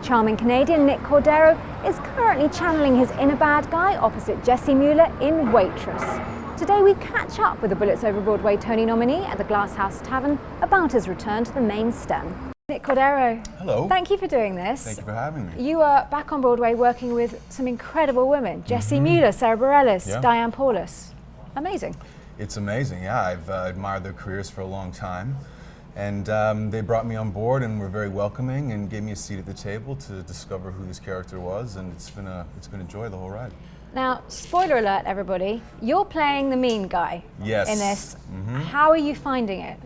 charming Canadian Nick Cordero is currently channeling his inner bad guy opposite Jessie Mueller in Waitress. Today we catch up with the Bullets Over Broadway Tony nominee at the Glass House Tavern about his return to the main stem. Nick Cordero. Hello. Thank you for doing this. Thank you for having me. You are back on Broadway working with some incredible women. Jessie Mueller, Sarah Bareilles, Diane Paulus. Amazing. It's amazing, yeah. I've admired their careers for a long time. And they brought me on board and were very welcoming and gave me a seat at the table to discover who this character was, and it's been a joy the whole ride. Now, spoiler alert everybody, you're playing the mean guy in this. How are you finding it?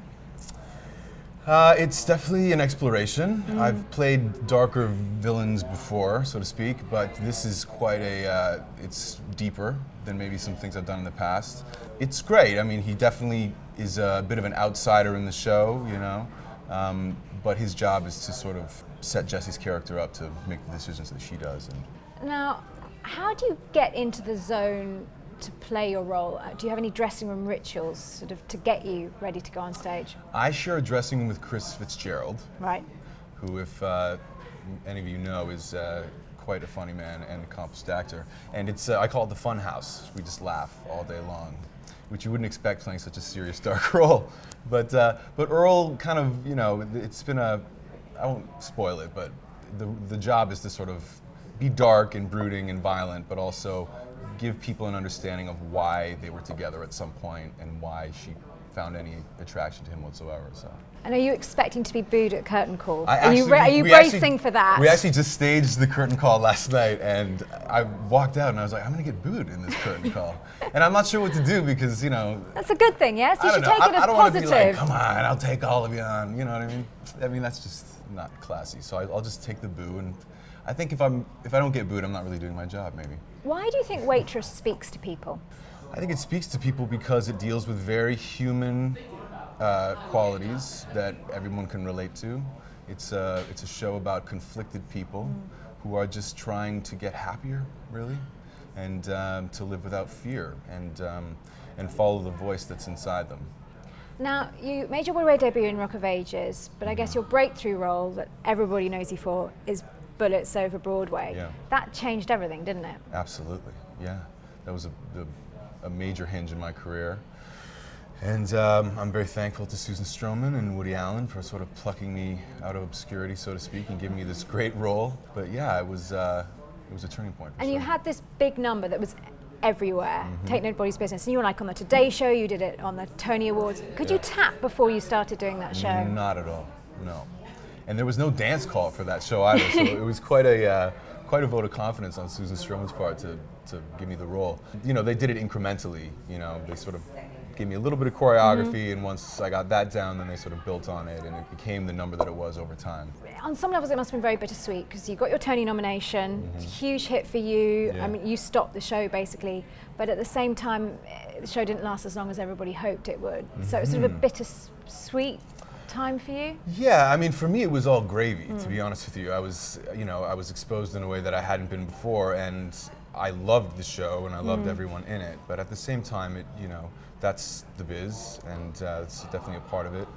It's definitely an exploration. I've played darker villains before, so to speak, but this is quite it's deeper than maybe some things I've done in the past. It's great. I mean, he definitely is a bit of an outsider in the show, you know, but his job is to sort of set Jessie's character up to make the decisions that she does. Now, how do you get into the zone to play your role? Do you have any dressing room rituals sort of to get you ready to go on stage? I share a dressing room with Chris Fitzgerald, right? Who, if any of you know, is quite a funny man and accomplished actor. And it's I call it the fun house. We just laugh all day long, which you wouldn't expect playing such a serious dark role. But Earl kind of, you know, it's been I won't spoil it, but the job is to sort of be dark and brooding and violent, but also give people an understanding of why they were together at some point and why she found any attraction to him whatsoever. So. And are you expecting to be booed at curtain call? Are you bracing for that? We actually just staged the curtain call last night, and I walked out and I was like, I'm gonna get booed in this curtain call. And I'm not sure what to do because, you know. That's a good thing, yes? You should take it as I don't positive. Want to be like, come on, I'll take all of you on, you know what I mean? I mean, that's just not classy. So I'll just take the boo, and I think if I don't get booed, I'm not really doing my job, maybe. Why do you think Waitress speaks to people? I think it speaks to people because it deals with very human qualities that everyone can relate to. It's a show about conflicted people who are just trying to get happier, really, and to live without fear and follow the voice that's inside them. Now, you made your Broadway debut in Rock of Ages, but I guess your breakthrough role that everybody knows you for is Bullets Over Broadway. Yeah. That changed everything, didn't it? Absolutely, yeah. That was a major hinge in my career. And I'm very thankful to Susan Stroman and Woody Allen for sort of plucking me out of obscurity, so to speak, and giving me this great role. But yeah, it was a turning point. And you had this big number that was everywhere, Take Nobody's Business. And you were like on the Today Show, you did it on the Tony Awards. Could you tap before you started doing that show? Not at all, no. And there was no dance call for that show either, so it was quite a vote of confidence on Susan Stroman's part to give me the role. You know, they did it incrementally, you know, they sort of gave me a little bit of choreography, and once I got that down, then they sort of built on it, and it became the number that it was over time. On some levels, it must have been very bittersweet, because you got your Tony nomination, huge hit for you. Yeah. I mean, you stopped the show basically, but at the same time, the show didn't last as long as everybody hoped it would. So it was sort of a bittersweet time for you? Yeah, I mean, for me, it was all gravy, to be honest with you. I was exposed in a way that I hadn't been before, and I loved the show and I loved everyone in it. But at the same time, that's the biz, and it's definitely a part of it.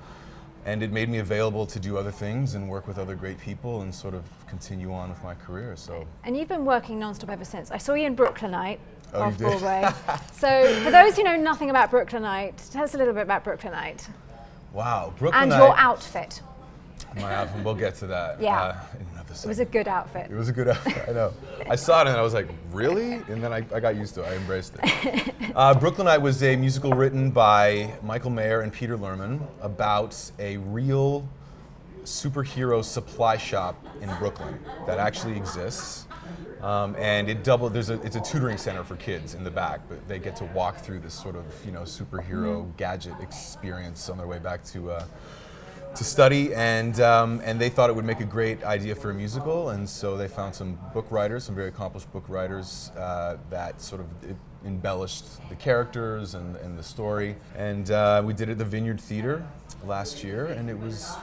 And it made me available to do other things and work with other great people and sort of continue on with my career. So. And you've been working nonstop ever since. I saw you in Brooklynite off Broadway. So for those who know nothing about Brooklynite, tell us a little bit about Brooklynite. Wow, Brooklynite. And your outfit. My outfit, we'll get to that. Yeah. It was a good outfit. It was a good outfit, I know. I saw it and I was like, really? And then I got used to it, I embraced it. Brooklynite was a musical written by Michael Mayer and Peter Lerman about a real superhero supply shop in Brooklyn that actually exists. And it's a tutoring center for kids in the back, but they get to walk through this sort of, superhero gadget experience on their way back to study, and they thought it would make a great idea for a musical, and so they found some book writers, some very accomplished book writers that sort of embellished the characters and the story, and we did it at the Vineyard Theater last year, and it was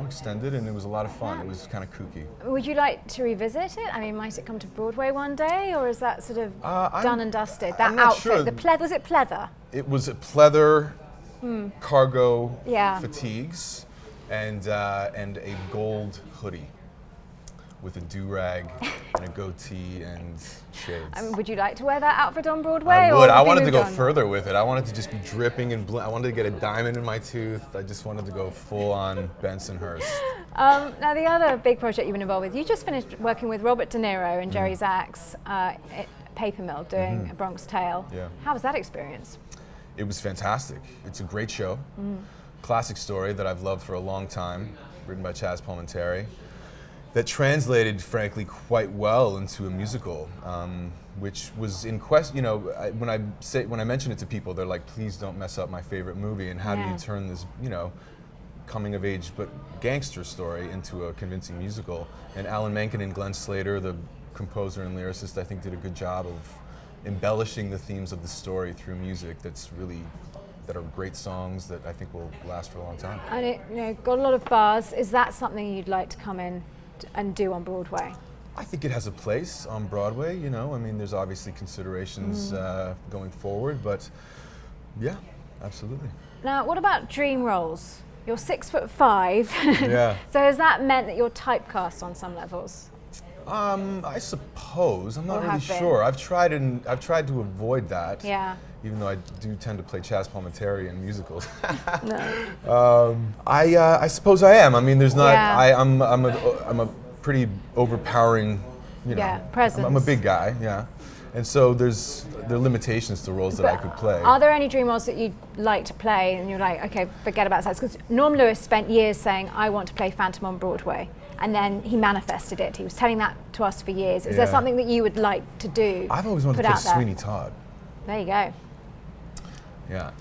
extended, and it was a lot of fun. It was kind of kooky. Would you like to revisit it? I mean, might it come to Broadway one day, or is that sort of done and dusted? That outfit, sure. Was it pleather? It was a pleather cargo fatigues and a gold hoodie with a do-rag and a goatee and shades. I mean, would you like to wear that outfit on Broadway? I would. Or I have you wanted to moved go on? further with it. I wanted to just be dripping and I wanted to get a diamond in my tooth. I just wanted to go full-on Bensonhurst. Now, the other big project you've been involved with, you just finished working with Robert De Niro and Jerry Zaks at Paper Mill doing a Bronx Tale. Yeah. How was that experience? It was fantastic. It's a great show. Classic story that I've loved for a long time, written by Chaz Palminteri, that translated, frankly, quite well into a musical, which was in quest. You know, when I mention it to people, they're like, "Please don't mess up my favorite movie." And how do you turn this, you know, coming of age but gangster story into a convincing musical? And Alan Menken and Glenn Slater, the composer and lyricist, I think did a good job of embellishing the themes of the story through music that are great songs that I think will last for a long time. And it, you know, got a lot of buzz. Is that something you'd like to come in and do on Broadway? I think it has a place on Broadway, you know. I mean, there's obviously considerations going forward, but yeah, absolutely. Now, what about dream roles? You're 6'5". Yeah. So has that meant that you're typecast on some levels? I suppose. I'm not Or really have been. sure. I've tried to avoid that. Yeah. Even though I do tend to play Chaz Palminteri in musicals. No. I suppose I am. I mean, there's not. Yeah. I'm a pretty overpowering, you know. Yeah, presence. I'm a big guy. Yeah. And so there are limitations to roles that I could play. Are there any dream roles that you'd like to play and you're like, okay, forget about sex? Because Norm Lewis spent years saying, I want to play Phantom on Broadway. And then he manifested it. He was telling that to us for years. Is there Yeah. something that you would like to do? I've always wanted put to play out there? Sweeney Todd. There you go. Yeah.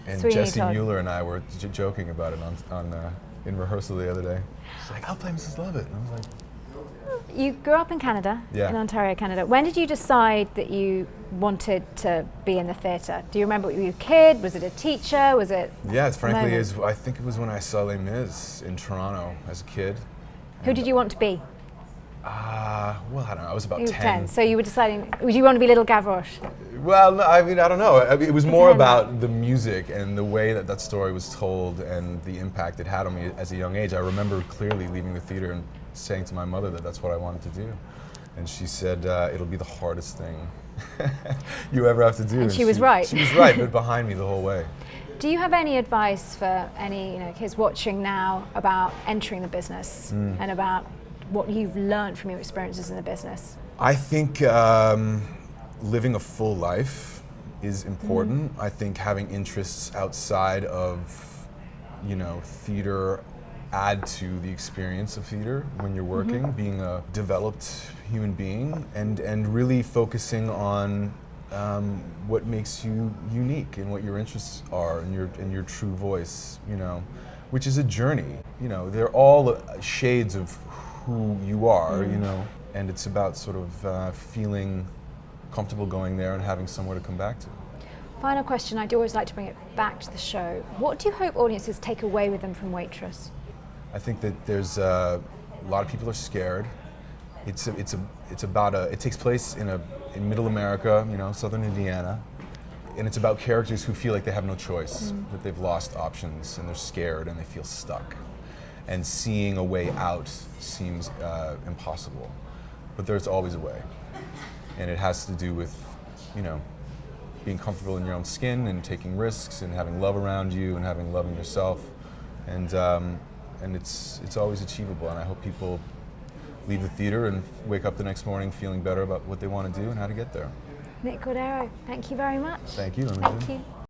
And Sweeney Jessie Todd. Mueller and I were joking about it in rehearsal the other day. She's like, I'll play Mrs. Lovett. And I was like, You grew up in Canada, Yeah. in Ontario, Canada. When did you decide that you wanted to be in the theatre? Do you remember, were you a kid? Was it a teacher? Was it yeah, it's frankly, moment? I think it was when I saw Les Mis in Toronto as a kid. Who did you want to be? Well, I don't know. I was about You were 10. So you were deciding, would you want to be Little Gavroche? Well, no, I mean, I don't know. I mean, it was more 10. about the music and the way that story was told and the impact it had on me as a young age. I remember clearly leaving the theater and saying to my mother that that's what I wanted to do. And she said, it'll be the hardest thing you ever have to do. And she was right. She was right, but behind me the whole way. Do you have any advice for any kids watching now about entering the business and about what you've learned from your experiences in the business? I think living a full life is important. I think having interests outside of, theater add to the experience of theater when you're working, being a developed human being, and really focusing on what makes you unique and what your interests are and your true voice, which is a journey. They're all shades of who you are, and it's about sort of feeling comfortable going there and having somewhere to come back to. Final question, I do always like to bring it back to the show. What do you hope audiences take away with them from Waitress? I think that there's a lot of people are scared. It takes place in Middle America, Southern Indiana, and it's about characters who feel like they have no choice, that they've lost options and they're scared and they feel stuck. And seeing a way out seems impossible, but there's always a way. And it has to do with, being comfortable in your own skin and taking risks and having love around you and having love in yourself. And it's always achievable. And I hope people leave the theater and wake up the next morning feeling better about what they want to do and how to get there. Nick Cordero, thank you very much. Thank you, Imogen. Thank you.